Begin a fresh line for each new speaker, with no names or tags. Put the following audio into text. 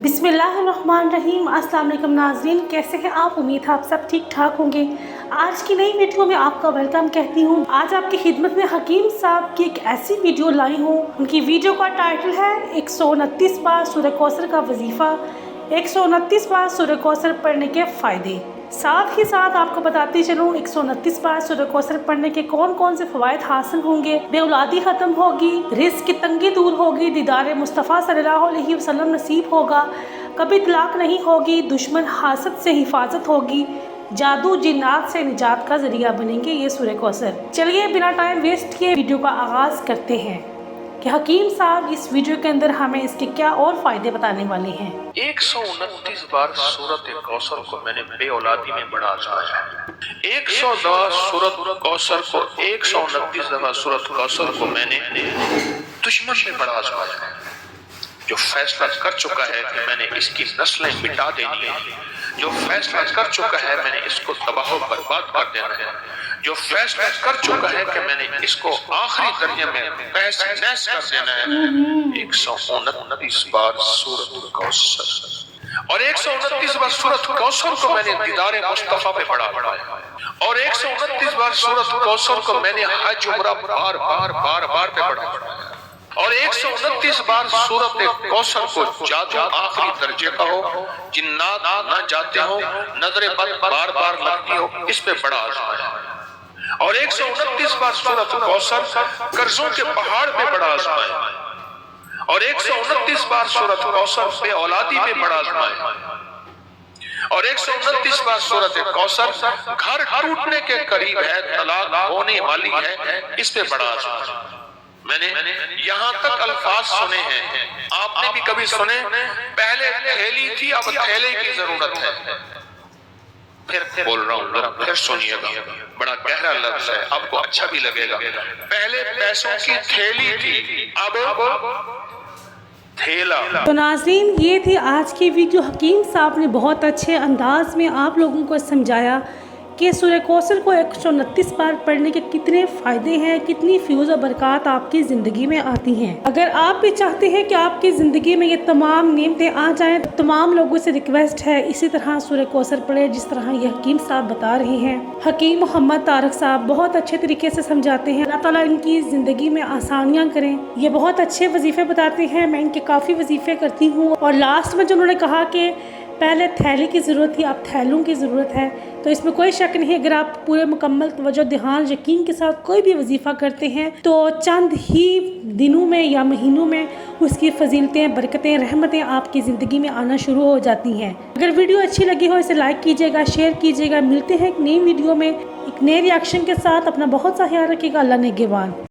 बिस्मिल्लाहिर्रहमानिर्रहीम। अस्सलाम वालेकुम नाज़रीन, कैसे हैं आप? उम्मीद है आप सब ठीक ठाक होंगे। आज की नई वीडियो में आपका वेलकम कहती हूँ। आज आपकी खिदमत में हकीम साहब की एक ऐसी वीडियो लाई हूँ। उनकी वीडियो का टाइटल है 129 बार सूरह कौसर का वजीफ़ा, 129 बार सूरह कौसर पढ़ने के फ़ायदे। साथ ही साथ आपको बताती चलूँ 129 बार सूरह कौसर पढ़ने के कौन कौन से फ़वाइद हासिल होंगे। बेऔलादी ख़त्म होगी, रिज़्क़ की तंगी दूर होगी, दीदार मुस्तफ़ा सल्लल्लाहु अलैहि वसल्लम नसीब होगा, कभी तलाक नहीं होगी, दुश्मन हासद से हिफाजत होगी, जादू जिन्नात से निजात का ज़रिया बनेंगे ये सूरह कौसर। चलिए बिना टाइम वेस्ट किए वीडियो का आगाज़ करते हैं कि हकीम साहब इस वीडियो के अंदर हमें इसके क्या और फ़ायदे बताने वाले हैं।
129 बार सूरत कौसर को मैंने बेऔलादी में बड़ा आजमाया है। 100 दफा सूरत कौसर को 129 दफा सूरत कौसर को मैंने दुश्मन में बड़ा आजमाया है। जो फैसला कर चुका है कि मैंने इसकी नस्लें मिटा देनी है, जो फैसला कर चुका है मैंने इसको तबाह बर्बाद कर देना है, जो फैसला कर चुका है कि मैंने इसको आखिरी दर्जे में तहस नहस कर देना है। 129 बार सूरत कौसर और 129 बार सूरत कौसर को मैंने दीदार मुस्तफा पे पढ़ा और 129 बार सूरत कौसर को मैंने हज उम्रा बार बार बार बार पे पढ़ा और 129 बार सूरत कौसर को जादू आखिरी दर्जे का हो, जिन्नात ना जाते हो, नजर बद बार बार लगती हो, इस पे बड़ा आजमाया और 129 बार सूरत कौसर कर्जों के पहाड़ पे बड़ा आजमाया और 129 बार सूरत कौसर पे औलादी पे बड़ा आजमाया और 129 बार सूरत कौसर घर टूटने के करीब है, तलाक होने वाली है, इस पे बड़ा आजमाया। मैंने यहाँ तक अल्फाज सुने हैं, आपने भी कभी सुने, पहले थैली थी अब थैले की जरूरत है। फिर बोल रहा हूँ, फिर सुनिएगा, बड़ा गहरा लफ्ज है, आपको अच्छा भी लगेगा। पहले पैसों की थैली थी अब थैला।
तो नाज़रीन, ये थी आज की वीडियो। हकीम साहब ने बहुत अच्छे अंदाज में आप लोगों को समझाया कि सूरह कौसर को 129 बार पढ़ने के कितने फ़ायदे हैं, कितनी फ्यूज़ और बरक़ात आपकी ज़िंदगी में आती हैं। अगर आप भी चाहते हैं कि आपकी ज़िंदगी में ये तमाम नेमतें आ जाएं, तो तमाम लोगों से रिक्वेस्ट है इसी तरह सूरह कौसर पढ़ें जिस तरह ये हकीम साहब बता रहे हैं। हकीम मोहम्मद तारक साहब बहुत अच्छे तरीके से समझाते हैं। अल्लाह ताला इनकी ज़िंदगी में आसानियाँ करें। ये बहुत अच्छे वजीफ़े बताते हैं, मैं इनके काफ़ी वजीफ़े करती हूँ। और लास्ट में जो उन्होंने कहा कि पहले थैली की ज़रूरत थी अब थैलों की ज़रूरत है, तो इसमें कोई शक नहीं। अगर आप पूरे मुकम्मल तवज्जो ध्यान यकीन के साथ कोई भी वजीफ़ा करते हैं तो चंद ही दिनों में या महीनों में उसकी फजीलतें, बरकतें, रहमतें आपकी ज़िंदगी में आना शुरू हो जाती हैं। अगर वीडियो अच्छी लगी हो इसे लाइक कीजिएगा, शेयर कीजिएगा। मिलते हैं एक नई वीडियो में एक नए रिएक्शन के साथ। अपना बहुत सा ख्याल रखिएगा। अल्लाह नेगेबान।